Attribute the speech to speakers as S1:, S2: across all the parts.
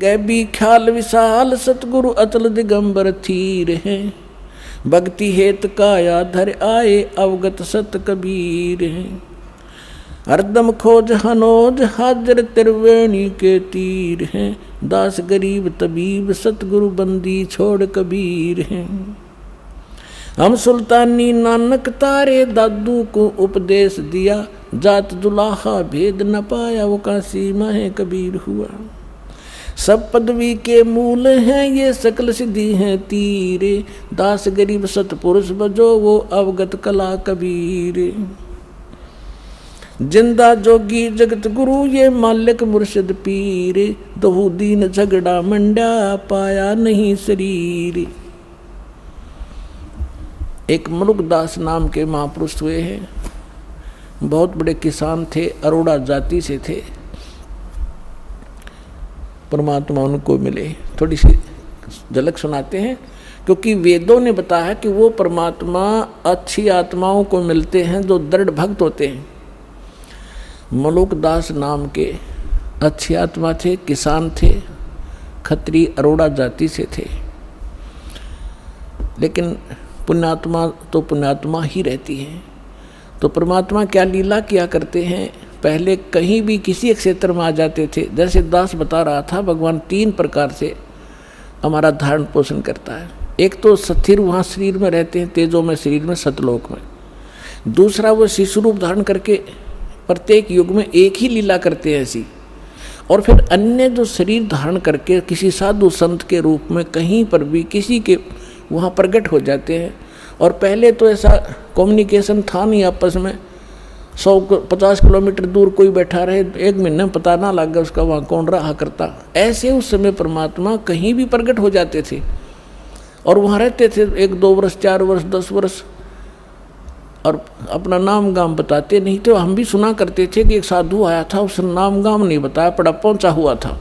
S1: गए भी ख्याल विशाल सतगुरु अतल दिगंबर थीर हैं। भक्ति हेत काया धर आए अवगत सत कबीर हैं। हरदम खोज हनोज हाजर त्रिवेणी के तीर हैं। दास गरीब तबीब सतगुरु बंदी छोड़ कबीर हैं। हम सुल्तानी नानक तारे दादू को उपदेश दिया। जात दुलाहा भेद न पाया वो काशी माहे कबीर हुआ। सब पदवी के मूल हैं ये सकल सिद्धि हैं तीरे। दास गरीब सतपुरुष बजो वो अवगत कला कबीर। जिंदा जोगी जगत गुरु ये मालिक मुर्शिद पीर। दहु दीन झगड़ा मंडा पाया नहीं शरीर। एक मुलुकदास नाम के महापुरुष हुए हैं। बहुत बड़े किसान थे, अरोड़ा जाति से थे। परमात्मा उनको मिले। थोड़ी सी झलक सुनाते हैं, क्योंकि वेदों ने बताया कि वो परमात्मा अच्छी आत्माओं को मिलते हैं जो दृढ़ भक्त होते हैं। मुलुकदास नाम के अच्छी आत्मा थे, किसान थे, खत्री अरोड़ा जाति से थे। लेकिन पुण्यात्मा तो पुण्यात्मा ही रहती है। तो परमात्मा क्या लीला किया करते हैं। पहले कहीं भी किसी एक क्षेत्र में आ जाते थे। जैसे दास बता रहा था, भगवान 3 प्रकार से हमारा धारण पोषण करता है। एक तो स्थिर वहाँ शरीर में रहते हैं, तेजों में शरीर में, सतलोक में। दूसरा वो शिशु रूप धारण करके प्रत्येक युग में एक ही लीला करते हैं ऐसी। और फिर अन्य जो शरीर धारण करके किसी साधु संत के रूप में कहीं पर भी किसी के वहाँ प्रकट हो जाते हैं। और पहले तो ऐसा कम्युनिकेशन था नहीं आपस में। 150 किलोमीटर दूर कोई बैठा रहे, 1 महीने में पता ना लग गया उसका वहाँ कौन रहा करता। ऐसे उस समय परमात्मा कहीं भी प्रकट हो जाते थे और वहाँ रहते थे 1-2 वर्ष, 4 वर्ष, 10 वर्ष, और अपना नाम गाम बताते नहीं। तो हम भी सुना करते थे कि एक साधु आया था, उसने नाम गाम नहीं बताया, पड़ा पहुँचा हुआ था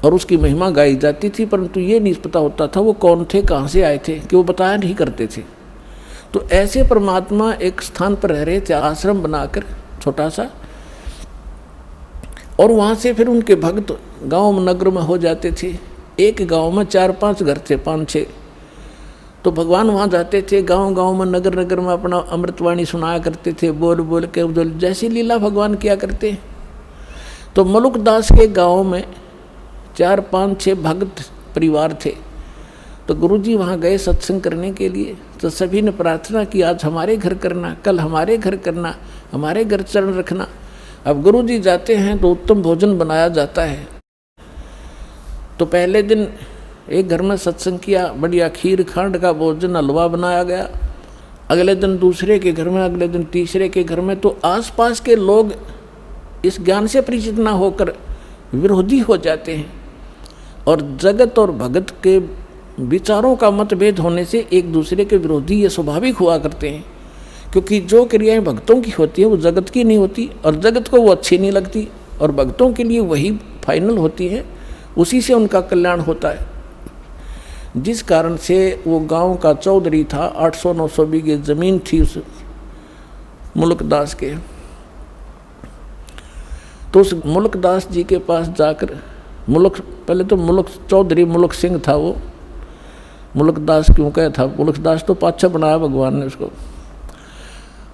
S1: और उसकी महिमा गाई जाती थी, परंतु ये नहीं पता होता था वो कौन थे, कहाँ से आए थे, कि वो बताया नहीं करते थे। तो ऐसे परमात्मा एक स्थान पर रह रहे थे, आश्रम बनाकर छोटा सा, और वहाँ से फिर उनके भक्त गांव नगर में हो जाते थे। एक गांव में 4-5 घर थे, 5-6। तो भगवान वहाँ जाते थे, गांव गांव में, नगर नगर में अपना अमृतवाणी सुनाया करते थे, बोल बोल के जैसी लीला भगवान किया करते। तो मुलुकदास के गाँव में 4-5-6 भक्त परिवार थे। तो गुरुजी वहाँ गए सत्संग करने के लिए। तो सभी ने प्रार्थना की, आज हमारे घर करना, कल हमारे घर करना, हमारे घर चरण रखना। अब गुरुजी जाते हैं तो उत्तम भोजन बनाया जाता है। तो पहले दिन एक घर में सत्संग किया, बढ़िया खीर खांड का भोजन, हलवा बनाया गया। अगले दिन दूसरे के घर में, अगले दिन तीसरे के घर में। तो आसपास के लोग इस ज्ञान से परिचित ना होकर विरोधी हो जाते हैं, और जगत और भगत के विचारों का मतभेद होने से एक दूसरे के विरोधी ये स्वाभाविक हुआ करते हैं। क्योंकि जो क्रियाएं भक्तों की होती है वो जगत की नहीं होती, और जगत को वो अच्छी नहीं लगती, और भक्तों के लिए वही फाइनल होती है, उसी से उनका कल्याण होता है। जिस कारण से वो गांव का चौधरी था, 800-900 बीघे जमीन थी उस मुलुकदास के। तो उस मुलुकदास जी के पास जाकर, पहले तो चौधरी मुलुक सिंह था वो, मुलुकदास क्यों कहा था, मुलुकदास तो पाछा बनाया भगवान ने उसको।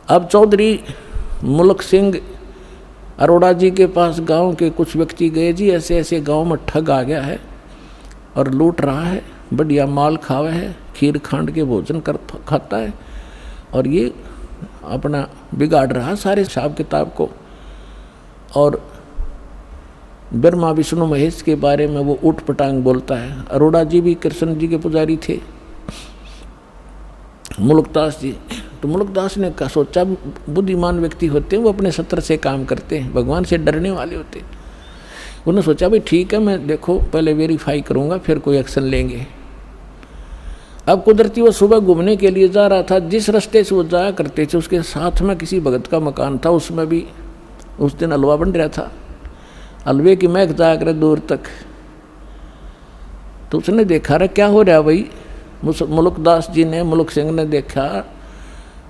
S1: अब चौधरी मुलुक सिंह अरोड़ा जी के पास गांव के कुछ व्यक्ति गए, जी ऐसे ऐसे गांव में ठग आ गया है और लूट रहा है, बढ़िया माल खावे है, खीर खांड के भोजन खाता है, और ये अपना बिगाड़ रहा सारे हिसाब किताब को। और ब्रह्मा विष्णु महेश के बारे में वो उठ पटांग बोलता है। अरोड़ा जी भी कृष्ण जी के पुजारी थे, मुलुकदास जी। तो मुलुकदास ने सोचा, बुद्धिमान व्यक्ति होते हैं वो अपने सत्र से काम करते हैं, भगवान से डरने वाले होते हैं। उन्होंने सोचा भाई ठीक है, मैं देखो पहले वेरीफाई करूँगा, फिर कोई एक्शन लेंगे। अब कुदरती वो सुबह घूमने के लिए जा रहा था, जिस रास्ते से वो जाया करते थे उसके साथ में किसी भगत का मकान था, उसमें भी उस दिन हलवा बन रहा था, हलवे की महक जाया करे दूर तक। तो उसने देखा, रहा क्या हो रहा भाई। मुलुकदास जी ने, मुलुक सिंह ने देखा,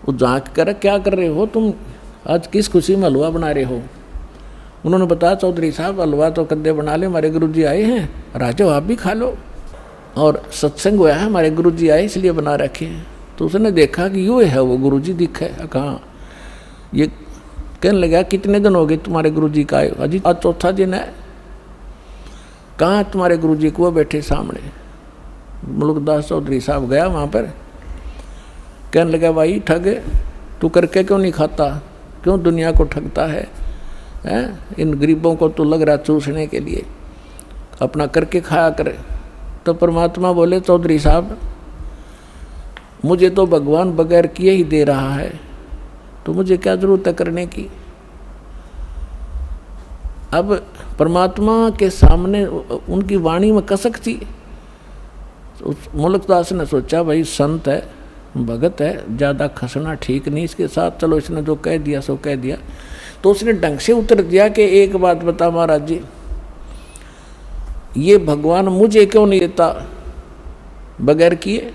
S1: वो झाँक कर, क्या कर रहे हो तुम, आज किस खुशी में हलवा बना रहे हो। उन्होंने बताया चौधरी साहब हलवा तो कद्दे बना ले, हमारे गुरुजी आए हैं, राजो आप भी खा लो, और सत्संग हुआ है, हमारे गुरुजी आए इसलिए बना रखे हैं। तो उसने देखा कि यूँ है वो गुरुजी दिखे, कहाँ ये कहने लगा कितने दिन हो गए तुम्हारे गुरुजी का आए? अजी आज चौथा दिन है। कहाँ तुम्हारे गुरुजी को? वो बैठे सामने। मुल्कदास चौधरी साहब गया वहाँ पर, कहने लगा भाई ठग तू करके क्यों नहीं खाता, क्यों दुनिया को ठगता है? इन गरीबों को तो लग रहा चूसने के लिए, अपना करके खाया करे। तो परमात्मा बोले चौधरी साहब मुझे तो भगवान बगैर किए ही दे रहा है, तो मुझे क्या जरूरत है करने की। अब परमात्मा के सामने उनकी वाणी में कसक थी। मुल्कदास ने सोचा भाई संत है, भगत है, ज़्यादा खसना ठीक नहीं इसके साथ, चलो इसने जो कह दिया सो कह दिया। तो उसने ढंग से उत्तर दिया कि एक बात बता महाराज जी, ये भगवान मुझे क्यों नहीं देता बगैर किए?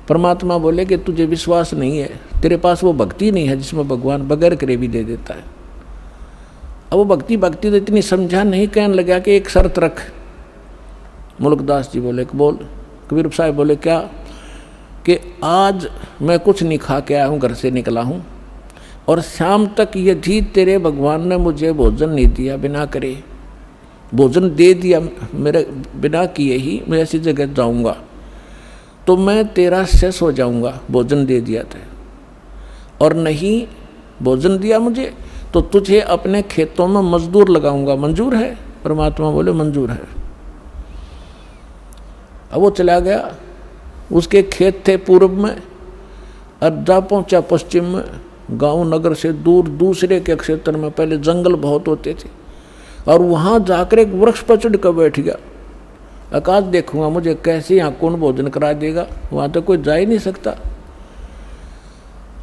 S1: परमात्मा बोले कि तुझे विश्वास नहीं है, तेरे पास वो भक्ति नहीं है जिसमें भगवान बगैर करे भी दे देता है। अब वो भक्ति तो इतनी समझा नहीं, कहने लगा कि एक शर्त रख। मुल्कदास जी बोले बोल। कबीर साहब बोले क्या? कि आज मैं कुछ नहीं खा के आया हूँ, घर से निकला हूँ, और शाम तक यदि तेरे भगवान ने मुझे भोजन नहीं दिया, बिना करे भोजन दे दिया मेरे बिना किए ही मैं ऐसी जगह जाऊँगा, तो मैं तेरा शेष हो जाऊँगा, भोजन दे दिया था। और नहीं भोजन दिया मुझे तो तुझे अपने खेतों में मजदूर लगाऊंगा, मंजूर है? परमात्मा बोले मंजूर है। अब वो चला गया, उसके खेत थे पूर्व में, अर्धा पहुंचा पश्चिम में, गांव नगर से दूर दूसरे के क्षेत्र में पहले जंगल बहुत होते थे, और वहां जाकर एक वृक्ष पर चढ़ कर बैठ गया। आकाश देखूंगा मुझे कैसे यहाँ कौन भोजन करा देगा, वहां तो कोई जा ही नहीं सकता।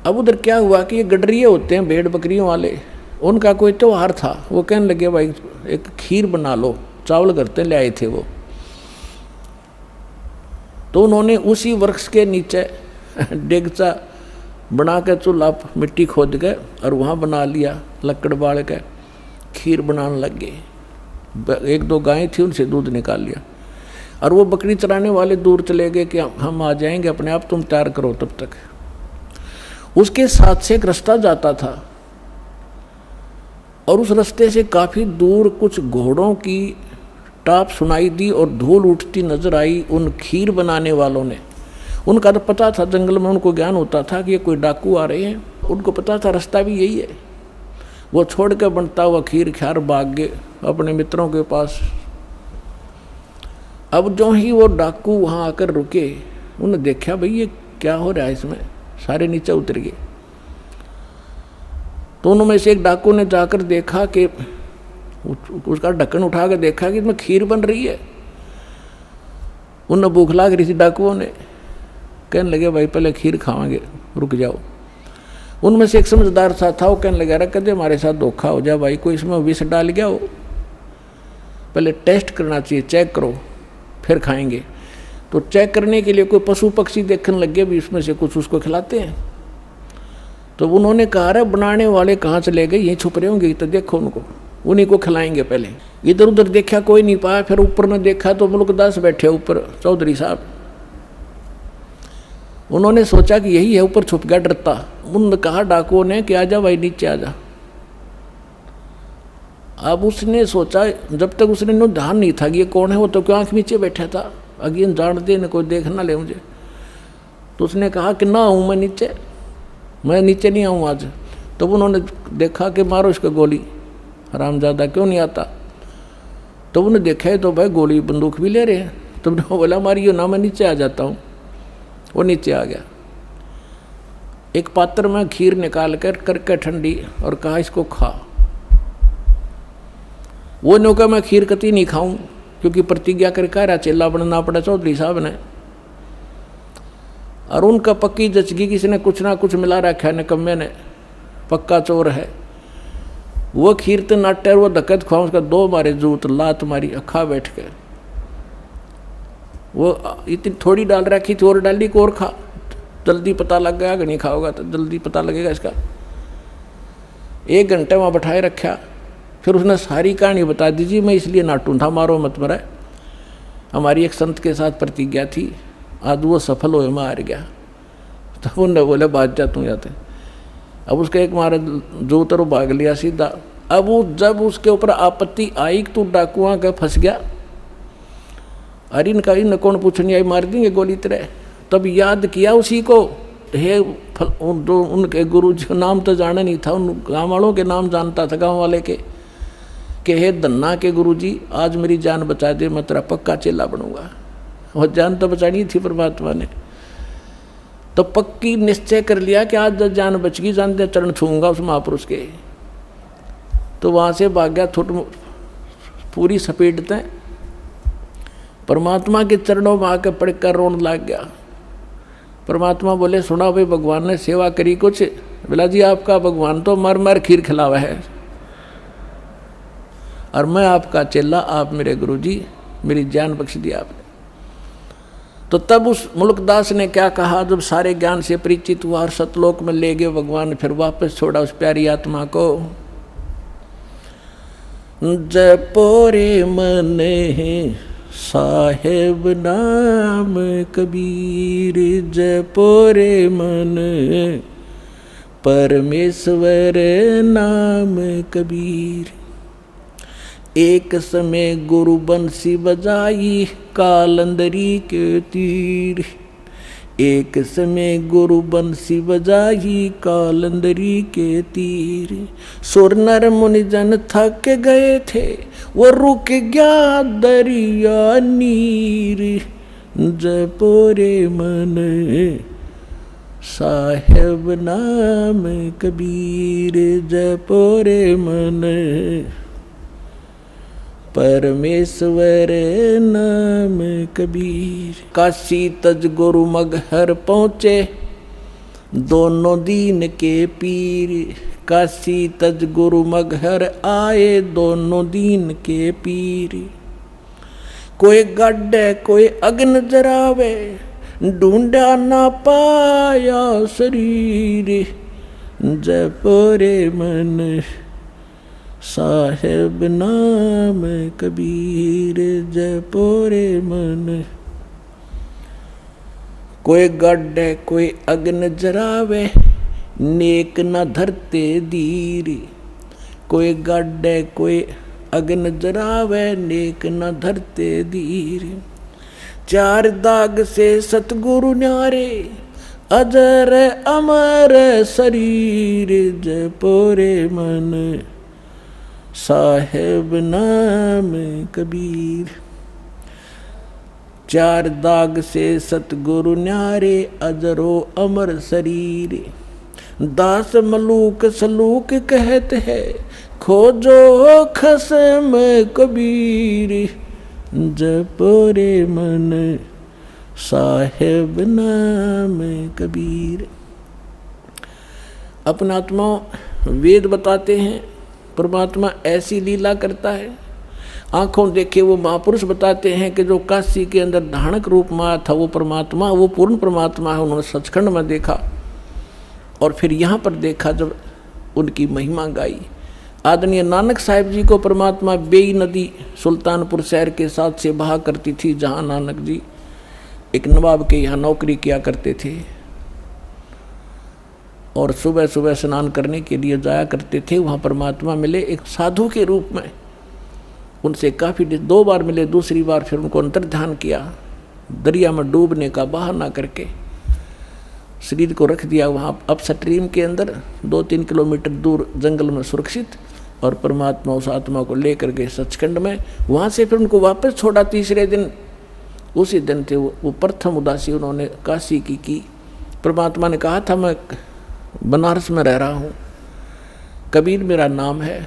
S1: अब उधर क्या हुआ कि ये गडरिये होते हैं भेड़ बकरियों वाले, उनका कोई त्योहार था। वो कहने लगे भाई एक खीर बना लो, चावल करते ले आए थे वो। तो उन्होंने उसी वृक्ष के नीचे डेगचा बना के चूल्हा मिट्टी खोद के और वहाँ बना लिया, लकड़ बाल के खीर बनाने लग गए। एक दो गायें थी, उनसे दूध निकाल लिया, और वो बकरी चराने वाले दूर चले गए कि हम आ जाएंगे अपने आप, तुम तैयार करो तब तक। उसके साथ से एक रास्ता जाता था, और उस रास्ते से काफ़ी दूर कुछ घोड़ों की टाप सुनाई दी और धूल उठती नजर आई उन खीर बनाने वालों ने। उनका तो पता था, जंगल में उनको ज्ञान होता था कि ये कोई डाकू आ रहे हैं, उनको पता था रास्ता भी यही है। वो छोड़ कर बनता हुआ खीर ख्यार भाग गए अपने मित्रों के पास। अब जो ही वो डाकू वहाँ आकर रुके, उन्होंने देखा भाई ये क्या हो रहा है इसमें, सारे नीचे उतर गए। तो उनमें से एक डाकू ने जाकर देखा कि उसका ढक्कन उठा कर देखा कि इसमें खीर बन रही है। उन्हें भूख लग रही थी डाकुओं ने, कहने लगे भाई पहले खीर खावांगे, रुक जाओ। उनमें से एक समझदार सा था, वो कहने लगा कदे हमारे साथ धोखा हो जाए भाई, कोई इसमें विष डाल गया हो, पहले टेस्ट करना चाहिए, चेक करो फिर खाएंगे। तो चेक करने के लिए कोई पशु पक्षी देखने लग गए भी इसमें से कुछ उसको खिलाते हैं। तो उन्होंने कहा अरे बनाने वाले कहाँ चले गए, यहीं छुप रहे होंगे, तो देखो उनको, उन्हीं को खिलाएंगे। पहले इधर उधर देखा कोई नहीं पाया, फिर ऊपर ने देखा तो मुल्कदास बैठे ऊपर, चौधरी साहब। उन्होंने सोचा कि यही है, ऊपर छुप गया डरता। उन्होंने कहा डाकुओं ने कि आजा भाई नीचे आजा। अब उसने सोचा, जब तक उसने नो ध्यान नहीं था कि ये कौन है, वो तो क्यों आँख नीचे बैठा था, अगेन जानते न कोई देख ना ले मुझे। तो उसने कहा कि ना आऊँ मैं नीचे, मैं नीचे नहीं आऊँ आज। तो उन्होंने देखा कि मारो इसको गोली, हरामजादा क्यों नहीं आता। तो उन्हें देखा है तो भाई गोली बंदूक भी ले रहे हैं। तुमने बोला मारियो ना, मैं नीचे आ जाता हूँ। वो नीचे आ गया, एक पात्र में खीर निकाल कर करके ठंडी, और कहा इसको खा। वो ने कहा मैं खीर कती नहीं खाऊं, क्योंकि प्रतिज्ञा कर कह रहा चेला बनना पड़ा चौधरी साहब ने। और उनका पक्की जचगी, किसी ने कुछ ना कुछ मिला रखा है, निकम्मे ने, पक्का चोर है। वो खीर तो नाट्य, वो धक्कत खुआ, उसका दो मारे जूत, लात मारी, अखा बैठ के। वो इतनी थोड़ी डाल रखी थी, और डाली को और खा, जल्दी पता लग गया कि नहीं खाओगा तो जल्दी पता लगेगा इसका। 1 घंटे वहाँ बैठाए रखा, फिर उसने सारी कहानी बता दीजिए, मैं इसलिए नाटू था, मारो मत मरा। हमारी एक संत के साथ प्रतिज्ञा थी, आज वो सफल हुए, मैं हार गया। तब उन्होंने बोले बात जा तू जाते। अब उसका एक मारा जो उतर भाग लिया सीधा। अब वो जब उसके ऊपर आपत्ति आई कि तू डाकुआ का फंस गया, अरे इनका इन कौन पूछने आई, मार देंगे गोली तरह। तब याद किया उसी को, हे जो उनके गुरु जी का नाम तो जाना नहीं था, उन गाँव वालों के नाम जानता था, गाँव वाले के, कि हे धन्ना के गुरु जी आज मेरी जान बचा दे, मैं तेरा पक्का चेला बनूंगा। और जान तो बचानी थी परमात्मा ने, तो पक्की निश्चय कर लिया कि आज जान बच गई, जानते चरण छूंगा उस महापुरुष के। तो वहाँ से भाग गया, पूरी सपेटते परमात्मा के चरणों में आकर पड़कर रोने लग गया। परमात्मा बोले सुना भाई, भगवान ने सेवा करी कुछ? बोला जी आपका भगवान तो मर मर खीर खिलावा है, और मैं आपका चेला, आप मेरे गुरु जी, मेरी जान बख्श दी आपने। तो तब उस मुल्कदास ने क्या कहा, जब सारे ज्ञान से परिचित हुआ और सतलोक में ले गए भगवान, फिर वापस छोड़ा उस प्यारी आत्मा को। जपो रे मन साहेब नाम कबीर, जपो रे मन परमेश्वर नाम कबीर। एक समय गुरु बंसी बजाई कालंदरी के तीर, एक समय गुरु बंसी बजाई कालंदरी के तीर। सुर नर मुनि जन थक गए थे, वो रुक गया दरिया नीर। जपो रे मन साहेब नाम कबीर, जपो रे मन परमेश्वर नाम कबीर। काशी तज गुरु मगहर पहुँचे दोनों दीन के पीर, काशी तज गुरु मगहर आए दोनों दीन के पीर। कोई गड्ढे कोई अग्न जरावे, ढूंढा ना पाया शरीर। जपो रे मन साहेब नाम कबीर, जपो रे मन। कोई गड्ढे कोई अग्न जरावे, नेक न धरते धीर। कोई गड्ढे कोई अग्न जरावे, नेक न धरते धीर। चार दाग से सतगुरु न्यारे, अजर अमर शरीर। जपो रे मन साहेब नाम कबीर। चार दाग से सतगुरु न्यारे, अजरो अमर शरीर। दास मलूक सलूक कहते हैं, खोजो खसम कबीर। जपो रे मन साहेब नाम कबीर। अपना आत्मा वेद बताते हैं, परमात्मा ऐसी लीला करता है। आंखों देखे वो महापुरुष बताते हैं कि जो काशी के अंदर धानक रूप में आया था वो परमात्मा, वो पूर्ण परमात्मा है। उन्होंने सचखंड में देखा और फिर यहाँ पर देखा जब उनकी महिमा गाई। आदरणीय नानक साहिब जी को परमात्मा बेई नदी सुल्तानपुर शहर के साथ से बहा करती थी, जहाँ नानक जी एक नवाब के यहाँ नौकरी किया करते थे और सुबह सुबह स्नान करने के लिए जाया करते थे। वहाँ परमात्मा मिले एक साधु के रूप में, उनसे काफ़ी 2 बार मिले। दूसरी बार फिर उनको अंतर्ध्यान किया, दरिया में डूबने का बहाना करके शरीर को रख दिया वहाँ अप स्ट्रीम के अंदर 2-3 किलोमीटर दूर जंगल में सुरक्षित, और परमात्मा उस आत्मा को लेकर गए सचखंड में। वहाँ से फिर उनको वापस छोड़ा तीसरे दिन। उसी दिन थे वो प्रथम उदासी उन्होंने काशी की। परमात्मा ने कहा था मैं बनारस में रह रहा हूँ, कबीर मेरा नाम है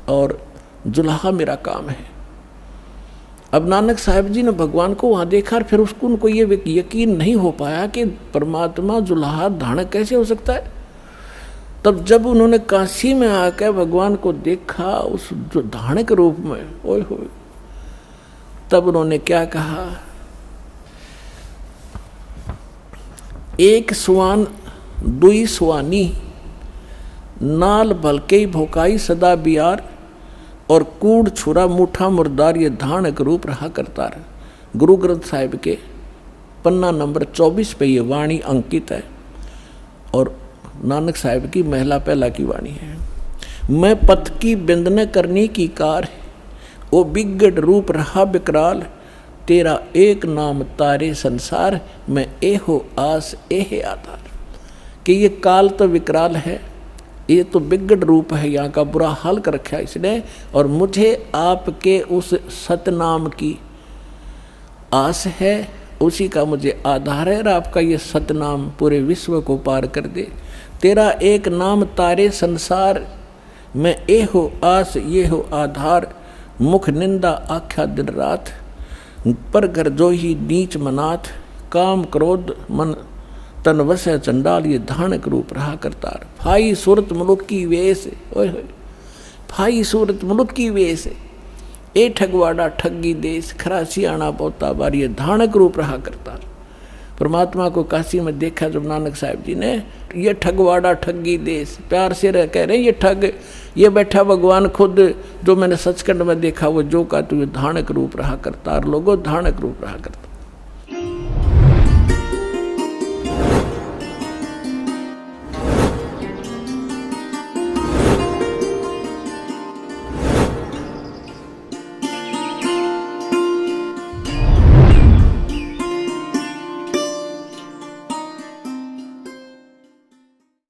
S1: और जुल्हा मेरा काम है। अब नानक साहिब जी ने भगवान को वहाँ देखा और फिर उसको उनको ये यकीन नहीं हो पाया कि परमात्मा जुल्हा धानक कैसे हो सकता है। तब जब उन्होंने काशी में आकर भगवान को देखा उस जो धानक रूप में, ओए होए, तब उन्होंने क्या कहा, एक सुआन दुई सुआनी, नाल भलके भोकाई सदा बियार। और कूड़ छुरा मूठा मुर्दार ये धानक रूप रहा करतार। गुरु ग्रंथ साहिब के पन्ना नंबर 24 पे ये वाणी अंकित है और नानक साहिब की महिला पहला की वाणी है। मैं पथ की बिंदने करनी की कार, ओ बिगड़ रूप रहा विकराल, तेरा एक नाम तारे संसार, मैं एहो आस एहे आधार। कि ये काल तो विकराल है, ये तो बिगड़ रूप है, यहाँ का बुरा हाल कर रखा है इसने, और मुझे आपके उस सतनाम की आस है, उसी का मुझे आधार है, और आपका ये सतनाम पूरे विश्व को पार कर दे। तेरा एक नाम तारे संसार, मैं ए हो आस ये हो आधार, मुख निंदा आख्या दिन रात, पर घर जो ही नीच मनाथ, काम क्रोध मन तन वसे चंडाल, ये धानक रूप रहा करतार। फाई सूरत मुलुक की वेश, ओए होए फाई सूरत मुलुक की वेश, ए ठगवाड़ा ठगी देश, खरा सियाणा पोता बार, ये धानक रूप रहा करतार। परमात्मा को काशी में देखा जब नानक साहिब जी ने, ये ठगवाड़ा ठगी देश, प्यार से रह कह रहे ये ठग, ये बैठा भगवान खुद, जो मैंने सचखंड में देखा वो जो का तू धानक रूप रहा करतार। लोगों धानक रूप रहा करता।